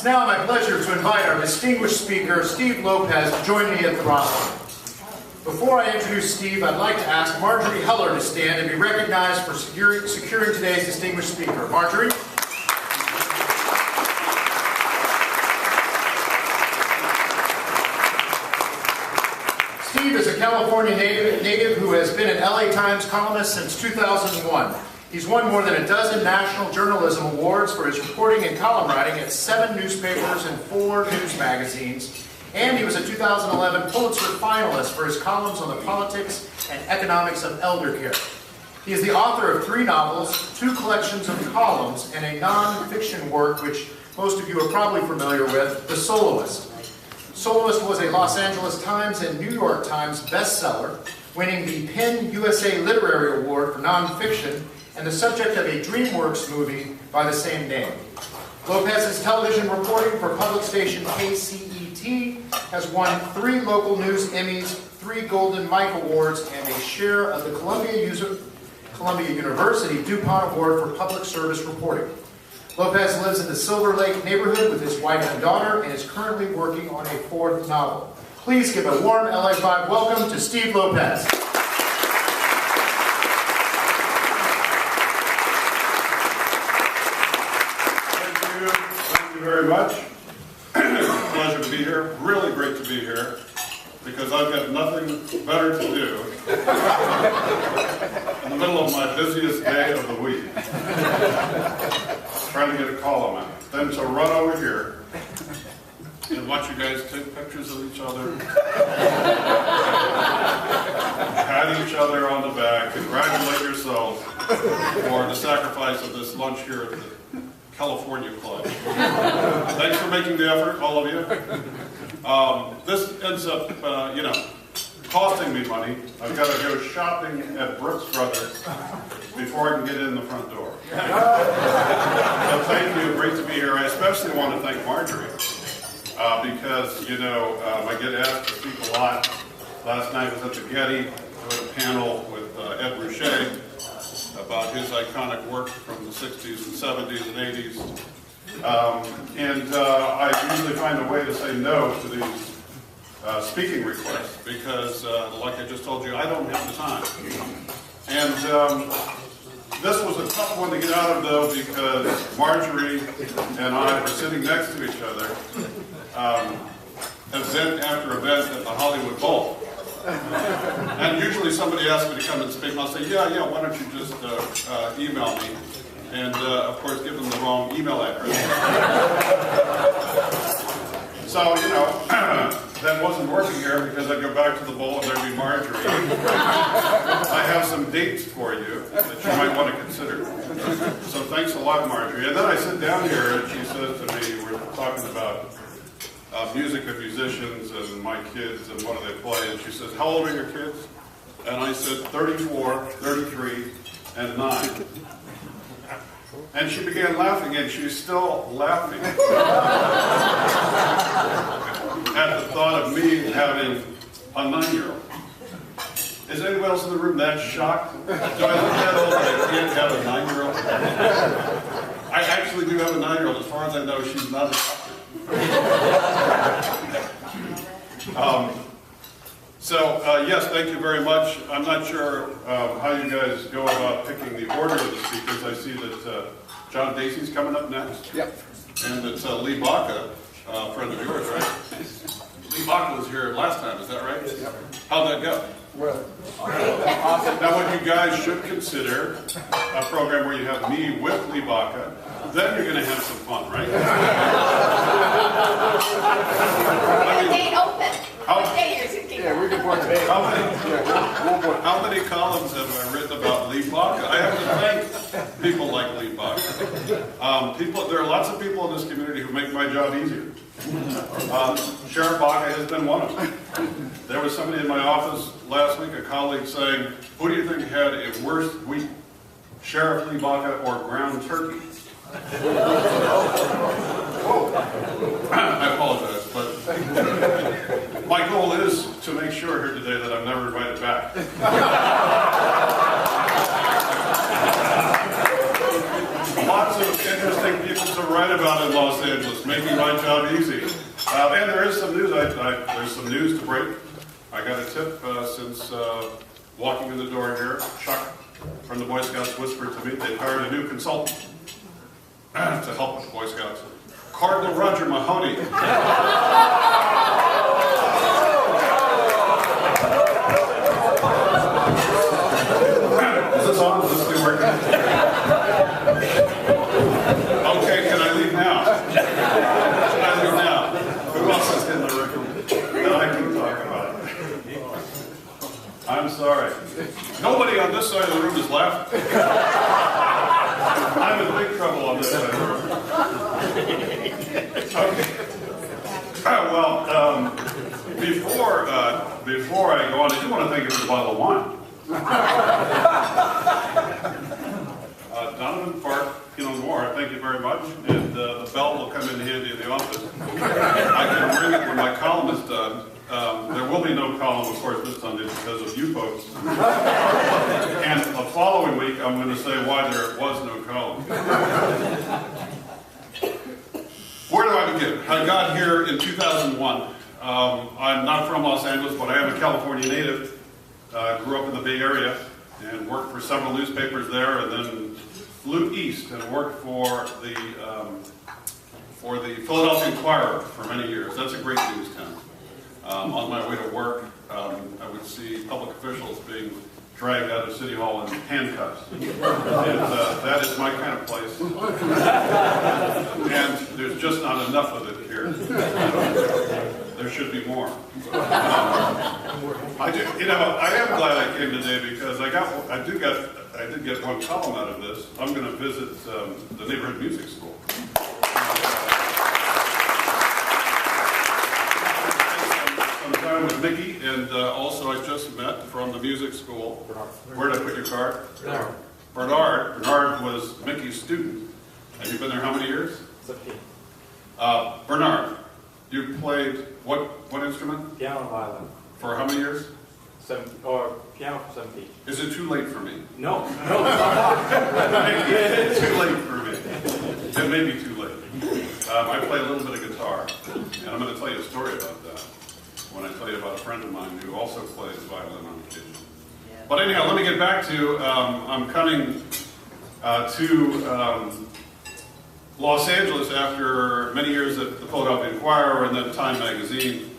It's now my pleasure to invite our distinguished speaker, Steve Lopez, to join me at the rostrum. Before I introduce Steve, I'd like to ask Marjorie Heller to stand and be recognized for securing today's distinguished speaker. Marjorie? Steve is a California native who has been an LA Times columnist since 2001. He's won more than a dozen national journalism awards for his reporting and column writing at 7 newspapers and 4 news magazines. And he was a 2011 Pulitzer finalist for his columns on the politics and economics of elder care. He is the author of 3 novels, 2 collections of columns, and a non-fiction work which most of you are probably familiar with, The Soloist. Soloist was a Los Angeles Times and New York Times bestseller, winning the PEN USA Literary Award for nonfiction and the subject of a DreamWorks movie by the same name. Lopez's television reporting for public station KCET has won 3 local news Emmys, 3 Golden Mike Awards, and a share of the Columbia University DuPont Award for public service reporting. Lopez lives in the Silver Lake neighborhood with his wife and daughter and is currently working on a 4th novel. Please give a warm LA5 welcome to Steve Lopez. Thank you very much. Pleasure to be here. Really great to be here because I've got nothing better to do in the middle of my busiest day of the week, trying to get a column out, then to run over here and watch you guys take pictures of each other, pat each other on the back, congratulate yourselves for the sacrifice of this lunch here at the California Club. Thanks for making the effort, all of you. This ends up, costing me money. I've got to go shopping at Brooks Brothers before I can get in the front door. So thank you, great to be here. I especially want to thank Marjorie because, I get asked to speak a lot. Last night I was at the Getty, doing a panel with Ed Ruscha about his iconic work from the 60s and 70s and 80s. I usually find a way to say no to these speaking requests because, like I just told you, I don't have the time. And this was a tough one to get out of, though, because Marjorie and I were sitting next to each other, event after event at the Hollywood Bowl. And usually somebody asks me to come and speak, and I'll say, yeah, why don't you just email me? And, of course, give them the wrong email address. So, that wasn't working here because I'd go back to the bowl and there'd be Marjorie. I have some dates for you that you might want to consider. So thanks a lot, Marjorie. And then I sit down here and she says to me, we're talking about music and musicians and my kids and what do they play. And she says, how old are your kids? And I said, 34, 33, and 9. And she began laughing, and she's still laughing at the thought of me having a 9-year-old. Is anyone else in the room that shocked? Do I look that old that I can't have a 9-year-old? I actually do have a 9-year-old. As far as I know, she's not a doctor. Yes, thank you very much. I'm not sure how you guys go about picking the order of the speakers. I see that John Dacey's coming up next. Yep. And that Lee Baca, a friend of yours, right? Lee Baca was here last time, is that right? Yep. How'd that go? Well, Now what you guys should consider, a program where you have me with Lee Baca, then you're going to have some fun, right? Is the date open? What day is it? yeah, we can board the day. How many columns have I written about Lee Baca? I have to thank people like Lee Baca. There are lots of people in this community who make my job easier. Sheriff Baca has been one of them. There was somebody in my office last week, a colleague, saying, who do you think had a worse week, Sheriff Lee Baca or ground turkey? I apologize, but my goal is to make sure here today that I'm never invited back. Lots of interesting people to write about in Los Angeles, making my job easy. And there is some news. There's some news to break. I got a tip since walking in the door here. Chuck from the Boy Scouts whispered to me they've hired a new consultant to help with Boy Scouts. Cardinal Roger Mahoney. Is this on? Is this still working? Okay, can I leave now? Can I leave now? Who else is in the room that I can talk about? I'm sorry. Nobody on this side of the room is laughing. I'm in big trouble on this side of the room. Okay. Before I go on, I do want to thank you for the bottle of wine. Donovan Park, Moore, thank you very much. And the bell will come in handy in the office. I can ring it when my column is done. There will be no column, of course, this Sunday because of you folks. And the following week, I'm going to say why there was no column. Where do I begin? I got here in 2001. I'm not from Los Angeles, but I am a California native. Grew up in the Bay Area and worked for several newspapers there, and then flew east and worked for the Philadelphia Inquirer for many years. That's a great news town. On my way to work, I would see public officials being dragged out of City Hall in handcuffs. And that is my kind of place. And there's just not enough of it here. There should be more. I am glad I came today because I did get one column out of this. I'm going to visit the neighborhood music school. Some time with Mickey, and also I just met from the music school. Where did I put your card? Bernard. Bernard was Mickey's student. Have you been there how many years? 17. Bernard, you played what instrument? Piano and violin. For how many years? 17, or piano for 17. Is it too late for me? No. It's too late for me. It may be too late. I play a little bit of guitar, and I'm going to tell you a story about that when I tell you about a friend of mine who also plays violin on occasion. But anyhow, let me get back to, I'm coming to Los Angeles after many years at the Philadelphia Inquirer and then Time magazine,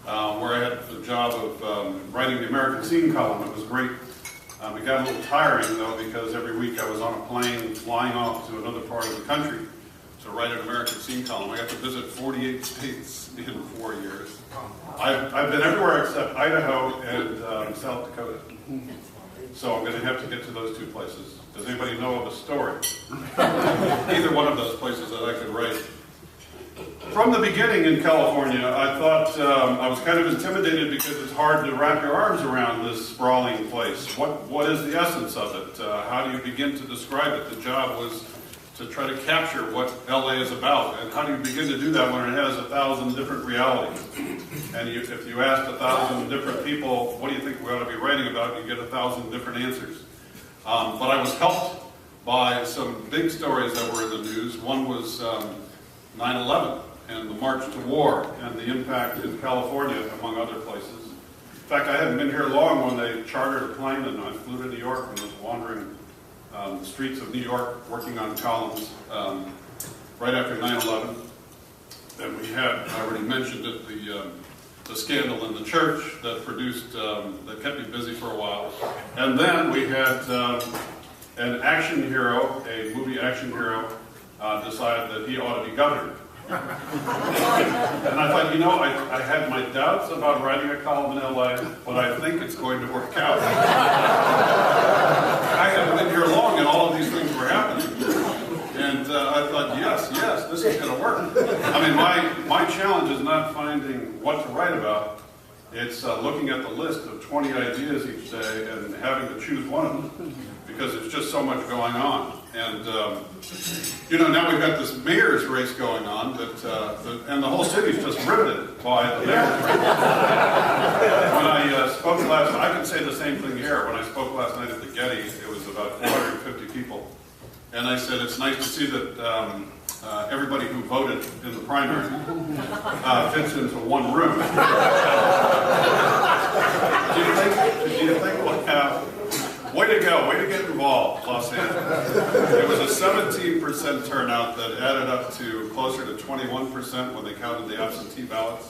where I had the job of writing the American Scene column. It was great. It got a little tiring, though, because every week I was on a plane flying off to another part of the country to write an American Scene column. I got to visit 48 states in 4 years. I've been everywhere except Idaho and South Dakota. So I'm going to have to get to those two places. Does anybody know of a story? Either one of those places that I could write. From the beginning in California, I thought I was kind of intimidated because it's hard to wrap your arms around this sprawling place. What is the essence of it? How do you begin to describe it? The job was to try to capture what LA is about. And how do you begin to do that when it has 1,000 different realities? And if you asked 1,000 different people, what do you think we ought to be writing about, you get 1,000 different answers. But I was helped by some big stories that were in the news. One was 9/11 and the march to war and the impact in California, among other places. In fact, I hadn't been here long when they chartered a plane and I flew to New York and was wandering the streets of New York working on columns right after 9/11. Then we had, I already mentioned it, the scandal in the church that produced, that kept me busy for a while. And then we had an action hero, a movie action hero, decided that he ought to be governor. And I thought, I had my doubts about writing a column in LA, but I think it's going to work out. I haven't been here long and all of these things were happening. And I thought, yes, this is going to work. I mean, my challenge is not finding what to write about. It's looking at the list of 20 ideas each day and having to choose one of them because there's just so much going on. And, now we've got this mayor's race going on, and the whole city's just riveted by the mayor's race. When I spoke last night, I can say the same thing here. When I spoke last night at the Getty, it was about 450 people. And I said, it's nice to see that everybody who voted in the primary fits into one room. Do you think we'll have... Way to go, way to get involved, Los Angeles. It was a 17% turnout that added up to closer to 21% when they counted the absentee ballots.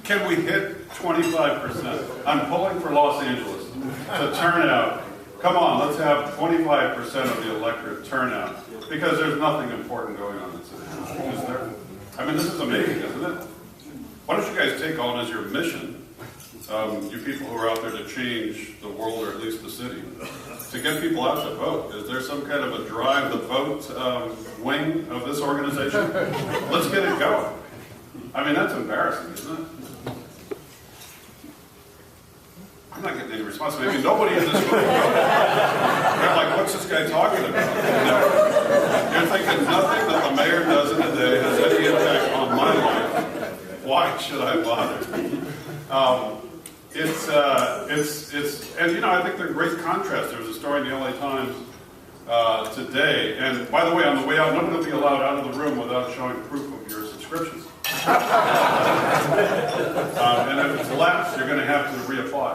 Can we hit 25%? I'm pulling for Los Angeles to turn out. Come on, let's have 25% of the electorate turnout, because there's nothing important going on in City Hall, is there? I mean, this is amazing, isn't it? Why don't you guys take on as your mission, you people who are out there to change the world, or at least the city, to get people out to vote? Is there some kind of a drive the vote wing of this organization? Let's get it going. I mean, that's embarrassing, isn't it? I'm not getting any response. Maybe nobody in this room voted. They're like, what's this guy talking about? You know, you're thinking nothing that the mayor does in a day has any impact on my life. Why should I bother? And you know, I think they're great contrast. There was a story in the LA Times today, and by the way, on the way out, nobody will be allowed out of the room without showing proof of your subscriptions. And if it's lapsed, you're going to have to reapply.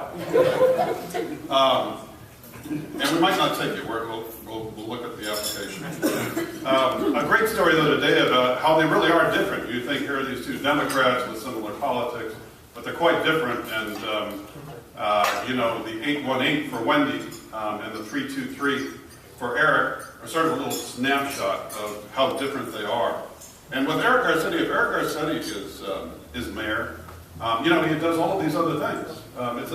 And we might not take it. We'll look at the application. A great story the other day about how they really are different. You think here are these two Democrats with similar politics, but they're quite different. And you know, the 818 for Wendy and the 323 for Eric are sort of a little snapshot of how different they are. And with Eric Garcetti, if Eric Garcetti is mayor, you know, he does all of these other things.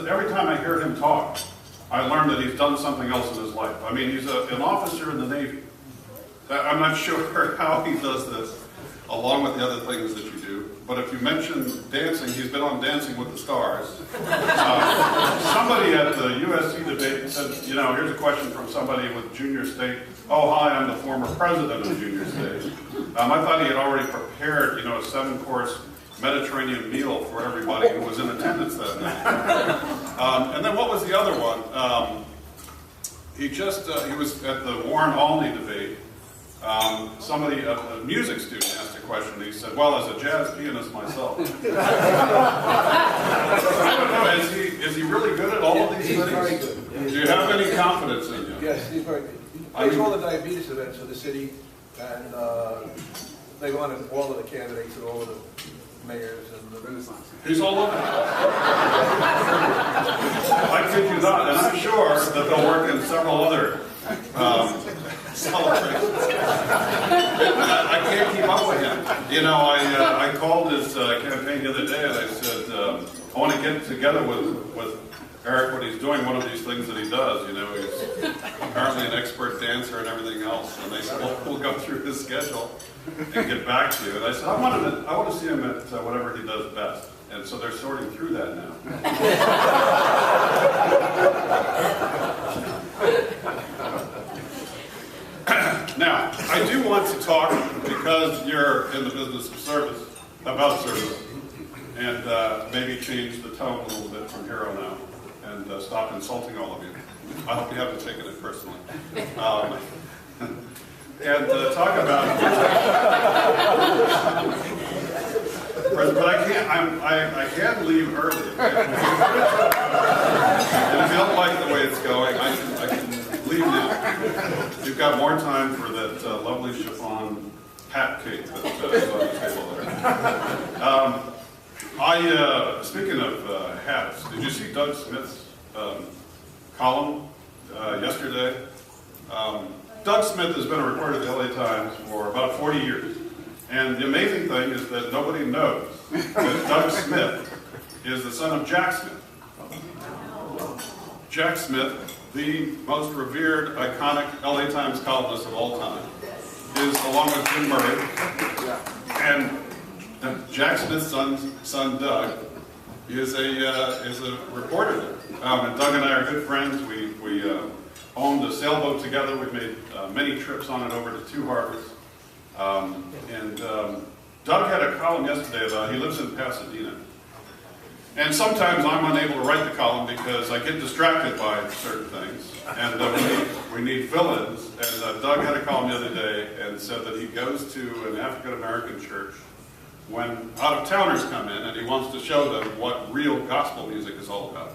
Every time I hear him talk, I learn that he's done something else in his life. I mean, he's an officer in the Navy. I'm not sure how he does this, along with the other things that you do. But if you mention dancing, he's been on Dancing with the Stars. Somebody at the USC debate said, you know, here's a question from somebody with Junior State. Oh, hi, I'm the former president of Junior State. I thought he had already prepared, you know, a 7-course Mediterranean meal for everybody who was in attendance that night. And then what was the other one? He was at the Warren-Alney debate. A music student asked a question. He said, well, as a jazz pianist myself. Is he really good at all of these things? Very good. Do you have any confidence in him? Yes, he's very good. He plays all the diabetes events of the city, and they wanted all of the candidates and all of the mayors and the Renaissance. He's all over. I kid you not, and I'm sure that they'll work in several other celebrations. I can't keep up with him. You know, I called his campaign the other day and I said, I want to get together with Eric when he's doing one of these things that he does. You know, he's apparently an expert dancer and everything else. And they said, well, we'll go through his schedule and get back to you. And I said, I want to see him at whatever he does best. And so they're sorting through that now. Now, I do want to talk, because you're in the business of service, about service, and maybe change the tone a little bit from here on out, and stop insulting all of you. I hope you haven't taken it personally. And talk about... But I can't leave early. And if you don't like the way it's going, I can leave now. You've got more time for that lovely chiffon hat cake that's on the table there. Speaking of hats, did you see Doug Smith's column yesterday? Doug Smith has been a reporter at the LA Times for about 40 years. And the amazing thing is that nobody knows that Doug Smith is the son of Jack Smith. Jack Smith, the most revered, iconic LA Times columnist of all time, is, along with Jim Murray, and Jack Smith's son Doug, is a reporter there. And Doug and I are good friends. We owned a sailboat together. We've made many trips on it over to 2 harbors. Doug had a column yesterday about, he lives in Pasadena, And sometimes I'm unable to write the column because I get distracted by certain things, and we need fill-ins. And Doug had a column the other day and said that he goes to an African-American church when out-of-towners come in, and he wants to show them what real gospel music is all about.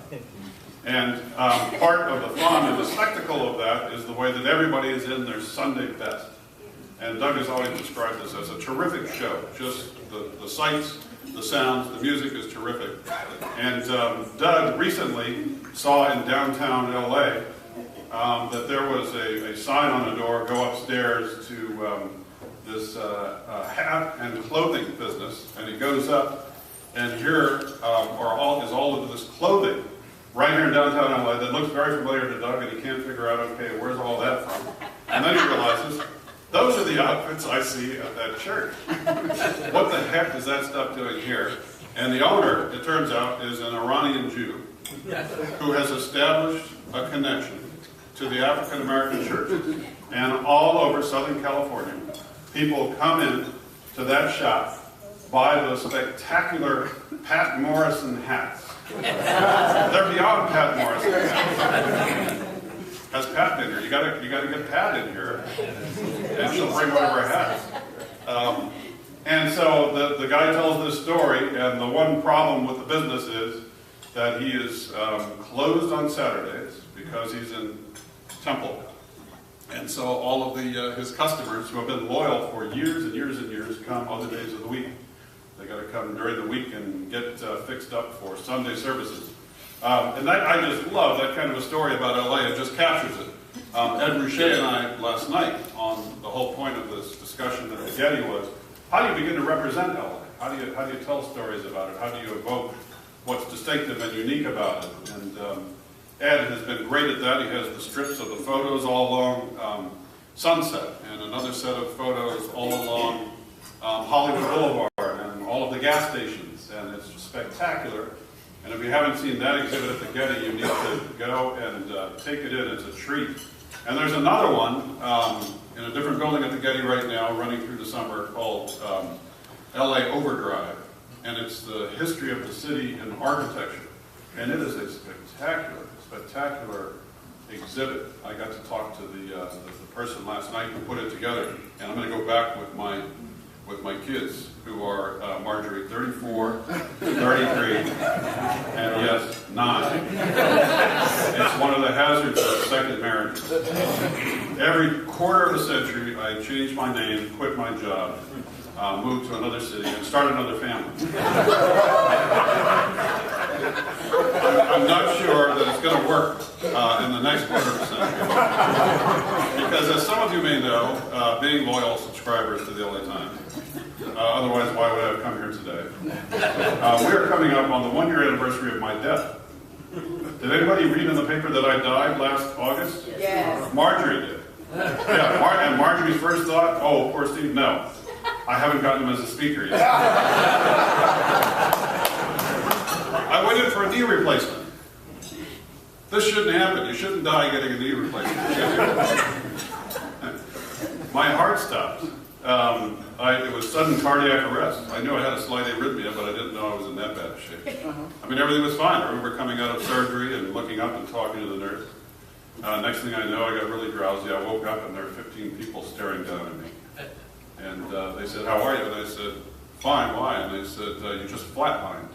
And part of the fun and the spectacle of that is the way that everybody is in their Sunday best. And Doug has always described this as a terrific show. Just the sights, the sounds, the music is terrific. And Doug recently saw in downtown LA that there was a sign on the door, go upstairs to this hat and clothing business. And he goes up, and here is all of this clothing right here in downtown LA that looks very familiar to Doug, and he can't figure out, okay, where's all that from? And then he realizes, those are the outfits I see at that church. What the heck is that stuff doing here? And the owner, it turns out, is an Iranian Jew who has established a connection to the African-American church. And all over Southern California, people come in to that shop, buy those spectacular Pat Morrison hats. They're beyond Pat Morrison hats. Has Pat been here? You gotta get Pat in here, and she'll bring one of her hats. And so the guy tells this story, and the one problem with the business is that he is closed on Saturdays because he's in Temple. And so all of his customers who have been loyal for years and years and years come other days of the week. They got to come during the week and get fixed up for Sunday services. And I just love that kind of a story about LA. It just captures it. Ed Ruchet and I last night, on the whole point of this discussion at the Getty was, how do you begin to represent LA? How do you tell stories about it? How do you evoke what's distinctive and unique about it? And Ed has been great at that. He has the strips of the photos all along Sunset, and another set of photos all along Hollywood Boulevard, and all of the gas stations, and it's spectacular. And if you haven't seen that exhibit at the Getty, you need to go and take it in. It's a treat. And there's another one in a different building at the Getty right now, running through the summer, called LA Overdrive. And it's the history of the city and architecture. And it is a spectacular exhibit. I got to talk to the person last night who put it together. And I'm going to go back with my kids, who are Marjorie, 34, 33, and yes, 9. It's one of the hazards of second marriages. Every quarter of a century, I change my name, quit my job, move to another city, and start another family. I'm not sure that it's going to work in the next quarter of a century. Because as some of you may know, being loyal subscribers to the LA Times, otherwise why would I have come here today? We are coming up on the 1-year anniversary of my death. Did anybody read in the paper that I died last August? Yes. Marjorie did. Yeah, and Marjorie's first thought, oh, poor Steve, no. I haven't gotten him as a speaker yet. I went in for a knee replacement. This shouldn't happen. You shouldn't die getting a knee replacement. My heart stopped. It was sudden cardiac arrest. I knew I had a slight arrhythmia, but I didn't know I was in that bad a shape. I mean, everything was fine. I remember coming out of surgery and looking up and talking to the nurse. Next thing I know, I got really drowsy. I woke up and there were 15 people staring down at me. And they said, how are you? And I said, fine, why? And they said, you just flatlined.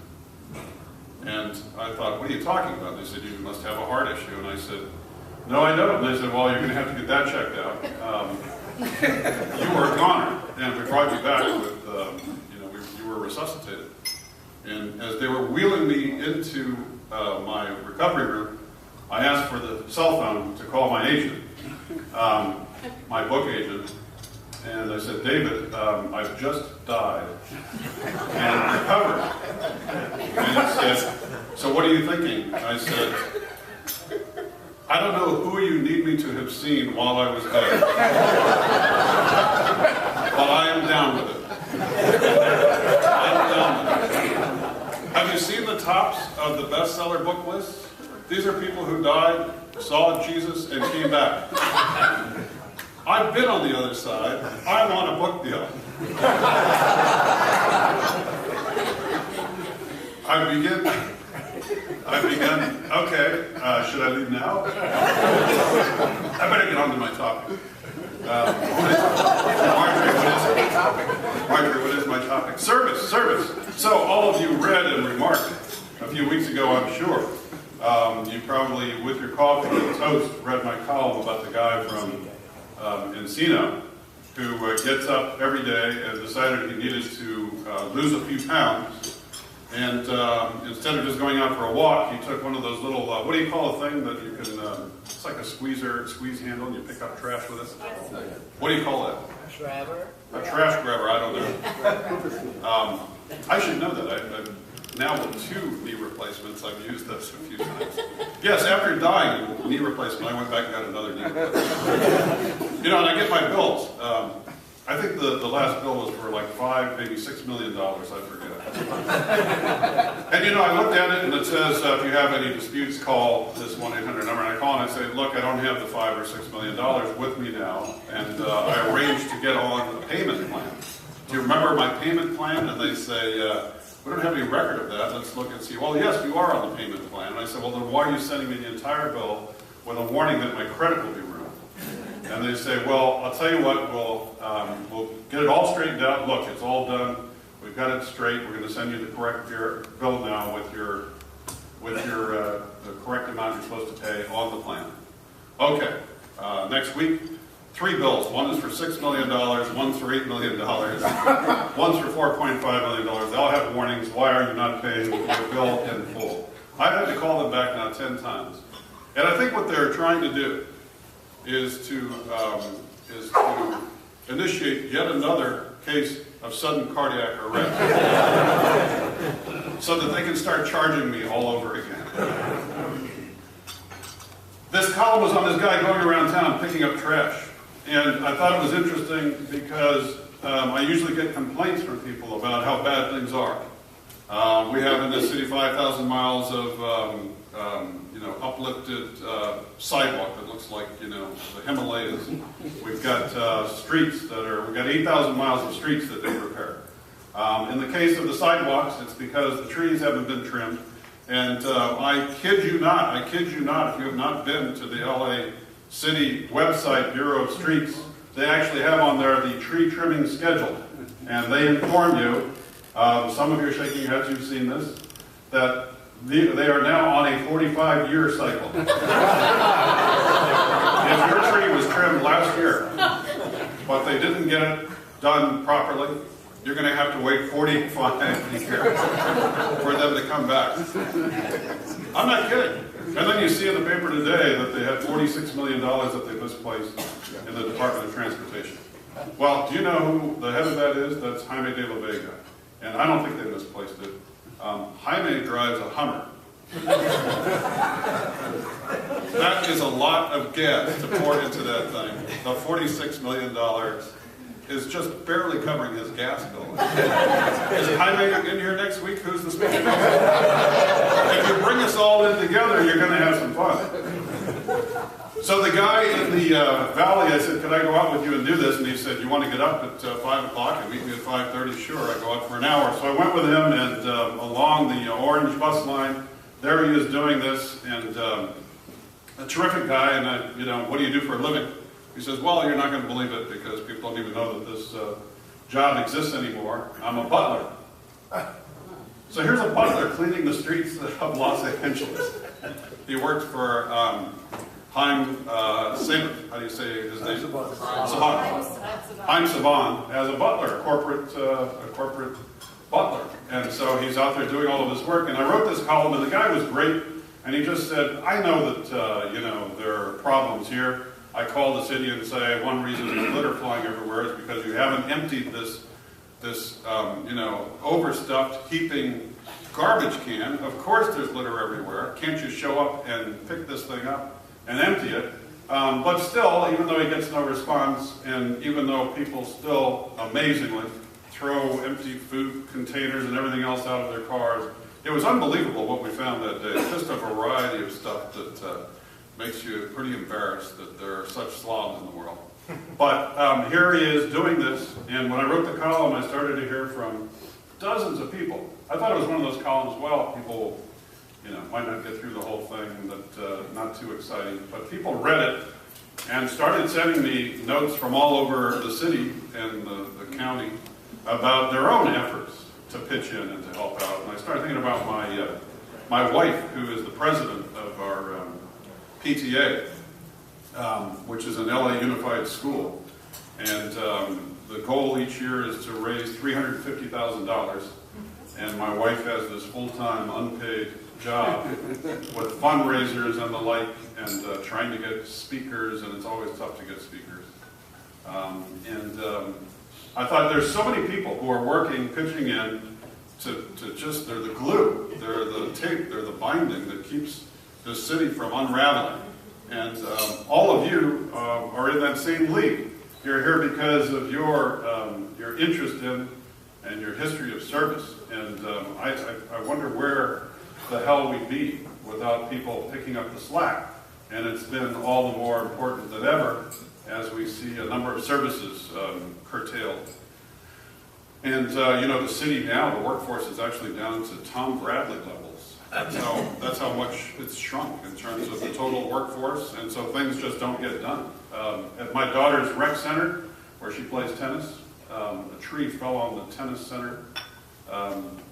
And I thought, what are you talking about? They said, you must have a heart issue. And I said, no, I don't. And they said, well, you're going to have to get that checked out. You were a goner. And we brought you back with, you were resuscitated. And as they were wheeling me into my recovery room, I asked for the cell phone to call my agent, my book agent. And I said, David, I've just died and recovered. And he said, so what are you thinking? I said, I don't know who you need me to have seen while I was dead. But I am down with it. I am down with it. Have you seen the tops of the bestseller book lists? These are people who died, saw Jesus, and came back. I've been on the other side. I want a book deal. I begin I began, okay, should I leave now? I better get on to my topic. Marjorie, what is my topic? Service. So all of you read and remarked a few weeks ago, I'm sure. You probably, with your coffee and toast, read my column about the guy from Encino who gets up every day and decided he needed to lose a few pounds. And instead of just going out for a walk, he took one of those little, what do you call a thing that you can, it's like a squeeze handle and you pick up trash with it? What do you call that? Grabber. A trash grabber, I don't know. I should know that. I've now with 2 knee replacements, I've used this a few times. Yes, after dying of knee replacement, I went back and got another knee replacement. You know, and I get my bills. I think the last bill was for like $5, maybe $6 million, I forget. And you know, I looked at it and it says, if you have any disputes, call this 1-800 number. And I call and I say, look, I don't have the $5 or $6 million with me now. And I arranged to get on a payment plan. Do you remember my payment plan? And they say, we don't have any record of that. Let's look and see. Well, yes, you are on the payment plan. And I said, well, then why are you sending me the entire bill with a warning that my credit will be ruined? And they say, well, I'll tell you what, we'll get it all straightened out. Look, it's all done. We've got it straight. We're going to send you the correct bill now with the correct amount you're supposed to pay on the plan. Okay. Next week, 3 bills. One is for $6 million. One's for $8 million. One's for $4.5 million. They all have warnings. Why are you not paying your bill in full? I've had to call them back now 10 times. And I think what they're trying to do is to initiate yet another case of sudden cardiac arrest so that they can start charging me all over again. This column was on this guy going around town picking up trash. And I thought it was interesting because I usually get complaints from people about how bad things are. We have in this city 5,000 miles of uplifted sidewalk that looks like, the Himalayas. We've got streets we've got 8,000 miles of streets that they repair. In the case of the sidewalks, it's because the trees haven't been trimmed. And I kid you not, if you have not been to the LA City website, Bureau of Streets, they actually have on there the tree trimming schedule. And they inform you, some of you are shaking your heads, you've seen this, that they are now on a 45-year cycle. If your tree was trimmed last year, but they didn't get it done properly, you're going to have to wait 45 years for them to come back. I'm not kidding. And then you see in the paper today that they had $46 million that they misplaced in the Department of Transportation. Well, do you know who the head of that is? That's Jaime de la Vega. And I don't think they misplaced it. Jaime drives a Hummer. That is a lot of gas to pour into that thing. The $46 million is just barely covering his gas bill. Is Jaime in here next week? Who's the speaker? If you bring us all in together, you're going to have some fun. So the guy in the valley, I said, could I go out with you and do this? And he said, you want to get up at 5 o'clock and meet me at 5:30? Sure, I go out for an hour. So I went with him, and along the orange bus line, there he is doing this, and a terrific guy. And what do you do for a living? He says, well, you're not going to believe it because people don't even know that this job exists anymore. I'm a butler. So here's a butler cleaning the streets of Los Angeles. He worked for Haim Saban, how do you say his name? Saban. Haim Saban as a butler, a corporate butler. And so he's out there doing all of this work. And I wrote this column, and the guy was great. And he just said, I know that, there are problems here. I call the city and say, one reason there's litter flying everywhere is because you haven't emptied this overstuffed, heaping garbage can. Of course there's litter everywhere. Can't you show up and pick this thing up and empty it? But still, even though he gets no response, and even though people still, amazingly, throw empty food containers and everything else out of their cars, it was unbelievable what we found that day. Just a variety of stuff that makes you pretty embarrassed that there are such slobs in the world. But here he is doing this, and when I wrote the column, I started to hear from dozens of people. I thought it was one of those columns, well, people might not get through the whole thing, but not too exciting. But people read it and started sending me notes from all over the city and the county about their own efforts to pitch in and to help out. And I started thinking about my wife, who is the president of our PTA, which is an LA Unified school. And the goal each year is to raise $350,000. And my wife has this full-time unpaid job with fundraisers and the like, and trying to get speakers, and it's always tough to get speakers. I thought there's so many people who are working, pitching in to just, they're the glue, they're the tape, they're the binding that keeps the city from unraveling. And all of you are in that same league. You're here because of your interest in and your history of service. And I wonder where the hell we'd be without people picking up the slack. And it's been all the more important than ever as we see a number of services curtailed. And the city now, the workforce is actually down to Tom Bradley levels. That's how much it's shrunk in terms of the total workforce, and so things just don't get done. At my daughter's rec center, where she plays tennis, a tree fell on the tennis center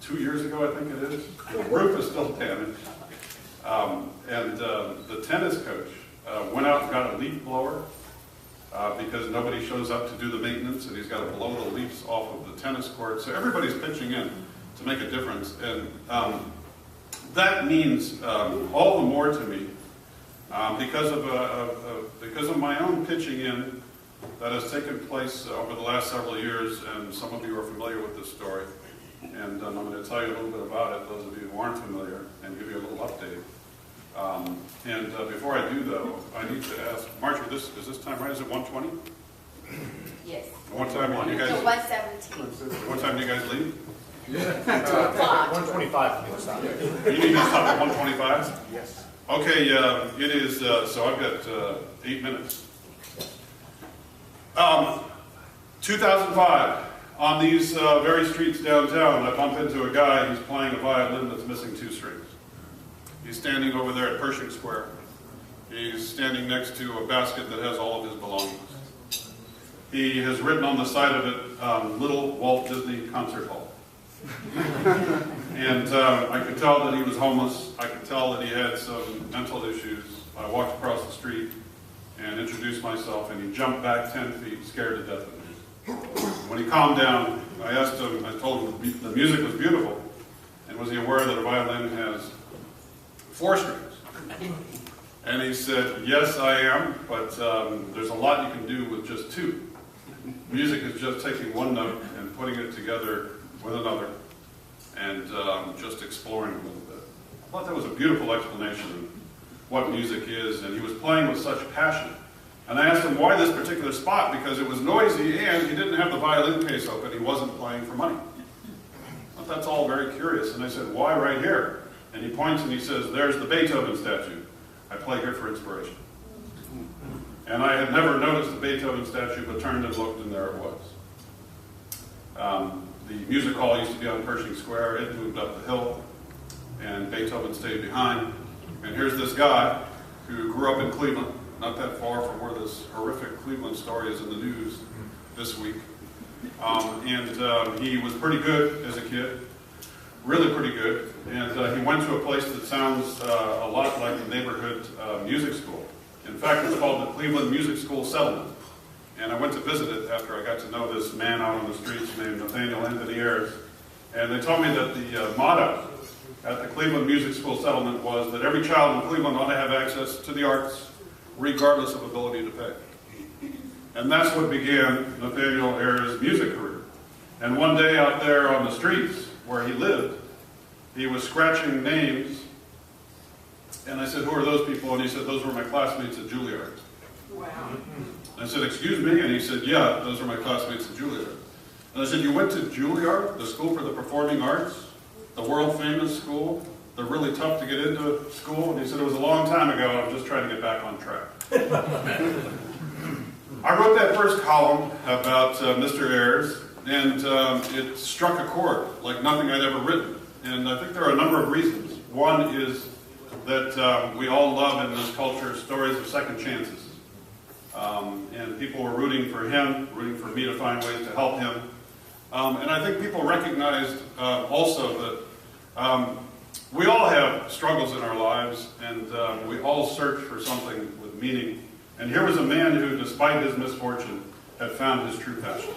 2 years ago, I think it is. The roof is still damaged. The tennis coach went out and got a leaf blower because nobody shows up to do the maintenance, and he's got to blow the leaves off of the tennis court. So everybody's pitching in to make a difference. And that means all the more to me because of my own pitching in that has taken place over the last several years, and some of you are familiar with this story. And I'm going to tell you a little bit about it, those of you who aren't familiar, and give you a little update. Before I do, though, I need to ask, Marjorie, is this time right? Is it 1:20? Yes. What time do you guys? So 1:17. What time do you guys leave? 2 o'clock. 125 for me to stop. You need to stop at 1:25? Yes. Okay, it is, so I've got 8 minutes. 2005, on these very streets downtown, I bump into a guy who's playing a violin that's missing 2 strings. He's standing over there at Pershing Square. He's standing next to a basket that has all of his belongings. He has written on the side of it, Little Walt Disney Concert Hall. And I could tell that he was homeless. I could tell that he had some mental issues. I walked across the street and introduced myself, and he jumped back 10 feet, scared to death of me. When he calmed down, I asked him, I told him the music was beautiful, and was he aware that a violin has 4 strings? And he said, yes, I am, but there's a lot you can do with just 2. Music is just taking one note and putting it together with another, and just exploring a little bit. I thought that was a beautiful explanation of what music is, and he was playing with such passion. And I asked him why this particular spot, because it was noisy and he didn't have the violin case open, he wasn't playing for money. But that's all very curious. And I said, why right here? And he points and he says, there's the Beethoven statue. I play here for inspiration. And I had never noticed the Beethoven statue, but turned and looked, and there it was. The music hall used to be on Pershing Square. It moved up the hill, and Beethoven stayed behind. And here's this guy who grew up in Cleveland, not that far from where this horrific Cleveland story is in the news this week. He was pretty good as a kid, really pretty good. And he went to a place that sounds a lot like the neighborhood music school. In fact, it's called the Cleveland Music School Settlement. And I went to visit it after I got to know this man out on the streets named Nathaniel Anthony Ayers. And they told me that the motto at the Cleveland Music School Settlement was that every child in Cleveland ought to have access to the arts, regardless of ability to pay. And that's what began Nathaniel Ayers' music career. And one day out there on the streets where he lived, he was scratching names. And I said, who are those people? And he said, those were my classmates at Juilliard. Wow. I said, excuse me? And he said, yeah, those are my classmates at Juilliard. And I said, you went to Juilliard, the School for the Performing Arts, the world-famous school, the really tough to get into school? And he said, it was a long time ago, I'm just trying to get back on track. I wrote that first column about Mr. Ayers, and it struck a chord like nothing I'd ever written. And I think there are a number of reasons. One is that we all love in this culture stories of second chances. And people were rooting for him, rooting for me to find ways to help him. And I think people recognized also that we all have struggles in our lives, and we all search for something with meaning. And here was a man who, despite his misfortune, had found his true passion.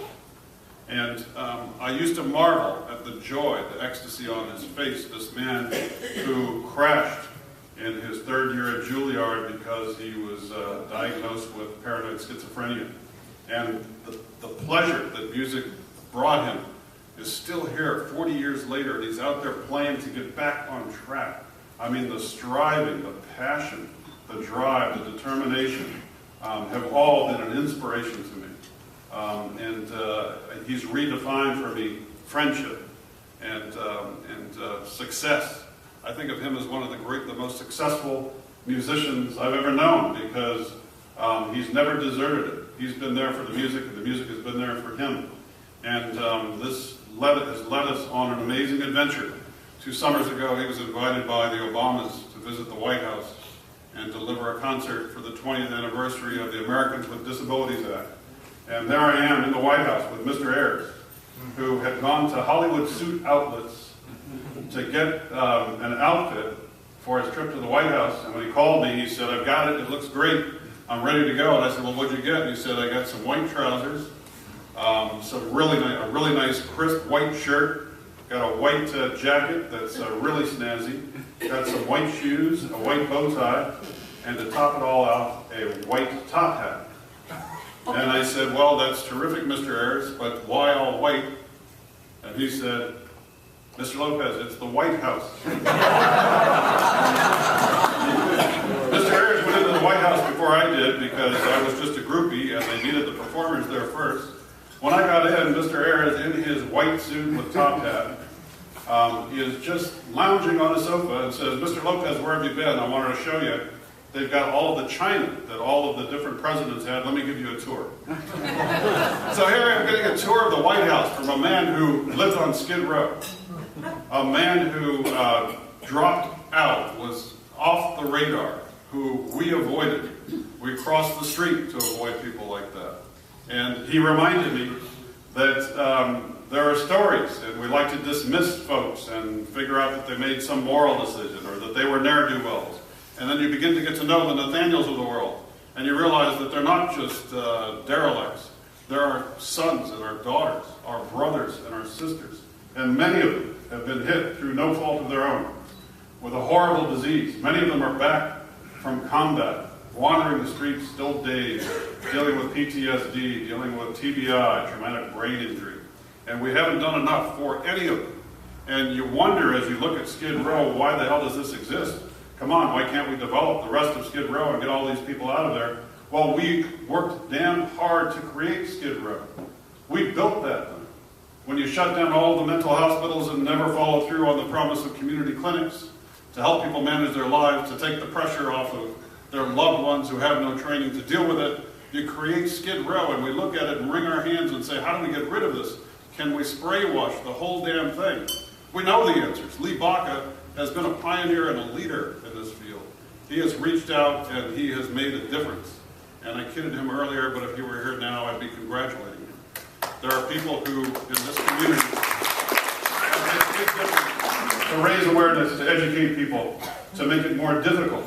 And I used to marvel at the joy, the ecstasy on his face, this man who crashed in his third year at Juilliard because he was diagnosed with paranoid schizophrenia. And the pleasure that music brought him is still here 40 years later, and he's out there playing to get back on track. I mean, the striving, the passion, the drive, the determination have all been an inspiration to me. And he's redefined for me friendship and success. I think of him as one of the most successful musicians I've ever known, because he's never deserted it. He's been there for the music, and the music has been there for him. And this has led us on an amazing adventure. 2 summers ago, he was invited by the Obamas to visit the White House and deliver a concert for the 20th anniversary of the Americans with Disabilities Act. And there I am in the White House with Mr. Ayers, who had gone to Hollywood suit outlets to get an outfit for his trip to the White House. And when he called me, he said, "I've got it, it looks great, I'm ready to go." And I said, "Well, what'd you get?" And he said, "I got some white trousers, a really nice crisp white shirt, got a white jacket that's really snazzy, got some white shoes, a white bow tie, and to top it all out, a white top hat." And I said, "Well, that's terrific, Mr. Ayers, but why all white?" And he said, "Mr. Lopez, it's the White House." Mr. Ayers went into the White House before I did, because I was just a groupie and they needed the performers there first. When I got in, Mr. Ayers, in his white suit with top hat, is just lounging on a sofa and says, "Mr. Lopez, where have you been? I wanted to show you. They've got all of the china that all of the different presidents had. Let me give you a tour." So here I am getting a tour of the White House from a man who lived on Skid Row. A man who dropped out, was off the radar, who we avoided. We crossed the street to avoid people like that. And he reminded me that there are stories, and we like to dismiss folks and figure out that they made some moral decision or that they were ne'er-do-wells. And then you begin to get to know the Nathaniels of the world, and you realize that they're not just derelicts. They're our sons and our daughters, our brothers and our sisters. And many of them have been hit through no fault of their own with a horrible disease. Many of them are back from combat, wandering the streets, still dazed, dealing with PTSD, dealing with TBI, traumatic brain injury. And we haven't done enough for any of them. And you wonder, as you look at Skid Row, why the hell does this exist? Come on, why can't we develop the rest of Skid Row and get all these people out of there? Well, we worked damn hard to create Skid Row. We built that thing. When you shut down all the mental hospitals and never follow through on the promise of community clinics to help people manage their lives, to take the pressure off of their loved ones who have no training to deal with it, you create Skid Row, and we look at it and wring our hands and say, how do we get rid of this? Can we spray wash the whole damn thing? We know the answers. Lee Baca has been a pioneer and a leader in this field. He has reached out and he has made a difference. And I kidded him earlier, but if he were here now, I'd be congratulating him. There are people who, in this community, have made a big difference to raise awareness, to educate people, to make it more difficult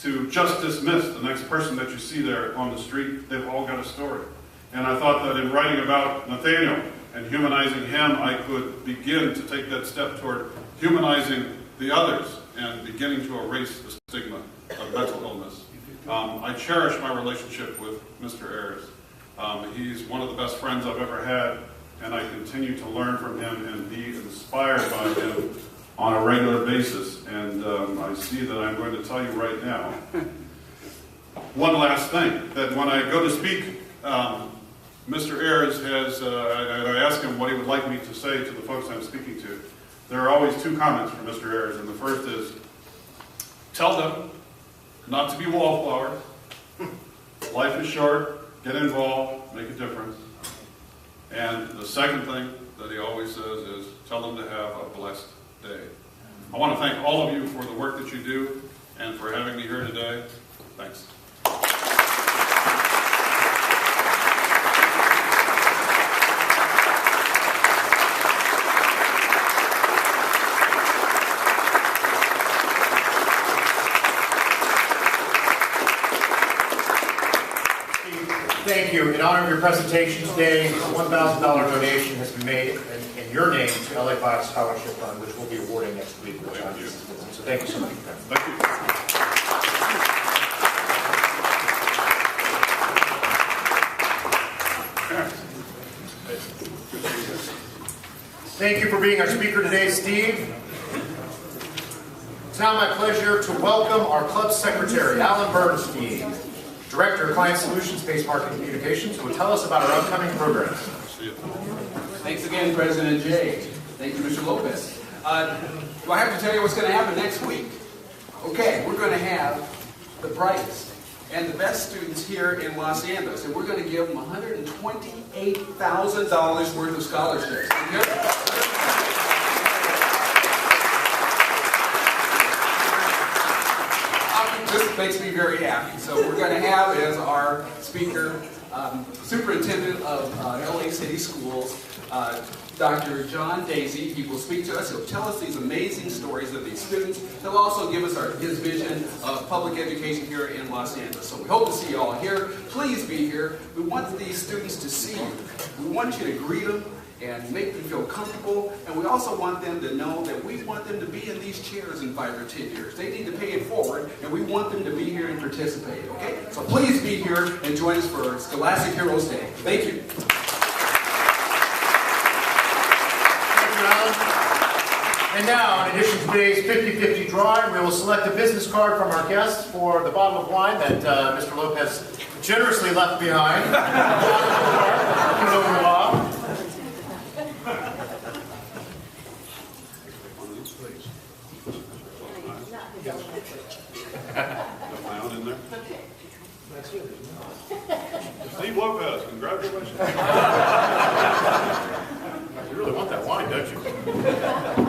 to just dismiss the next person that you see there on the street. They've all got a story. And I thought that in writing about Nathaniel and humanizing him, I could begin to take that step toward humanizing the others and beginning to erase the stigma of mental illness. I cherish my relationship with Mr. Ayers. He's one of the best friends I've ever had, and I continue to learn from him and be inspired by him on a regular basis. And I see that I'm going to tell you right now one last thing, that when I go to speak, Mr. Ayers has, I asked him what he would like me to say to the folks I'm speaking to. There are always two comments from Mr. Ayers, and the first is, tell them not to be wallflowers. Life is short, get involved, make a difference. And the second thing that he always says is, tell them to have a blessed day. I want to thank all of you for the work that you do and for having me here today. Thanks. Thank you. In honor of your presentation today, a $1,000 donation has been made in your name to LA5 Scholarship Fund, which we'll be awarding next week. Thank you. So thank you so much. Thank you. Thank you for being our speaker today, Steve. It's now my pleasure to welcome our club secretary, Alan Bernstein, Director of Client Solutions, Space Marketing Communications, who will tell us about our upcoming programs. Thanks again, President Jay. Thank you, Mr. Lopez. Do I have to tell you what's going to happen next week? Okay, we're going to have the brightest and the best students here in Los Angeles, and we're going to give them $128,000 worth of scholarships. This makes me very happy. So we're going to have as our speaker, Superintendent of LA City Schools, Dr. John Daisy. He will speak to us. He'll tell us these amazing stories of these students. He'll also give us his vision of public education here in Los Angeles. So we hope to see you all here. Please be here. We want these students to see you. We want you to greet them and make them feel comfortable. And we also want them to know that we want them to be in these chairs in 5 or 10 years. They need to pay it forward, and we want them to be here and participate, okay? So please be here and join us for Scholastic Heroes Day. Thank you. Thank you, Alan. And now, in addition to today's 50-50 drawing, we will select a business card from our guests for the bottle of wine that Mr. Lopez generously left behind. In there? Steve Lopez, congratulations. You really want that wine, don't you?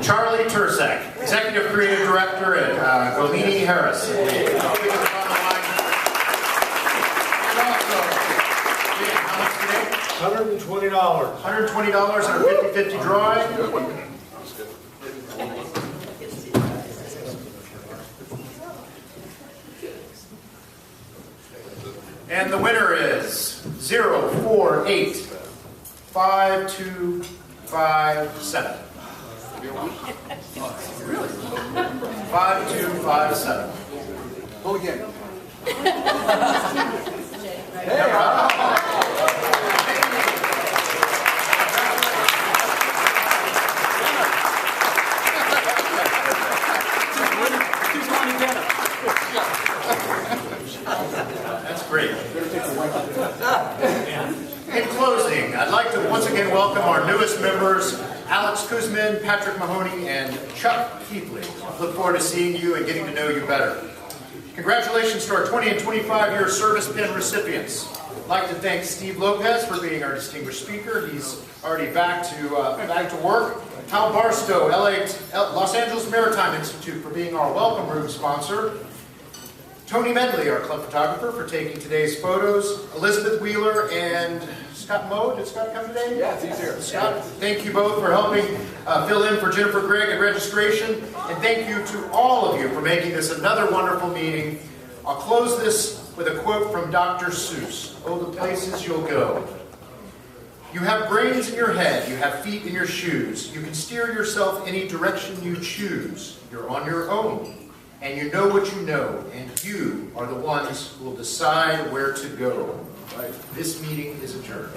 Charlie Tursak, Executive Creative Director at Golini Harris. And also, how much today? $120. $120 in our 50-50 drawing. And the winner is 0485257. 5257. Go again. That's great. In closing, I'd like to once again welcome our newest members, Alex Kuzmin, Patrick Mahoney, and Chuck Keithley. Look forward to seeing you and getting to know you better. Congratulations to our 20 and 25-year service pin recipients. I'd like to thank Steve Lopez for being our distinguished speaker. He's already back to work. Hal Barstow, Los Angeles Maritime Institute, for being our welcome room sponsor. Tony Medley, our club photographer, for taking today's photos. Elizabeth Wheeler and Scott Moe. Did Scott come today? Yes, he's here. Scott, thank you both for helping fill in for Jennifer Gregg at registration. And thank you to all of you for making this another wonderful meeting. I'll close this with a quote from Dr. Seuss. Oh, the places you'll go. You have brains in your head, you have feet in your shoes. You can steer yourself any direction you choose. You're on your own, and you know what you know, and you are the ones who will decide where to go. This meeting is adjourned.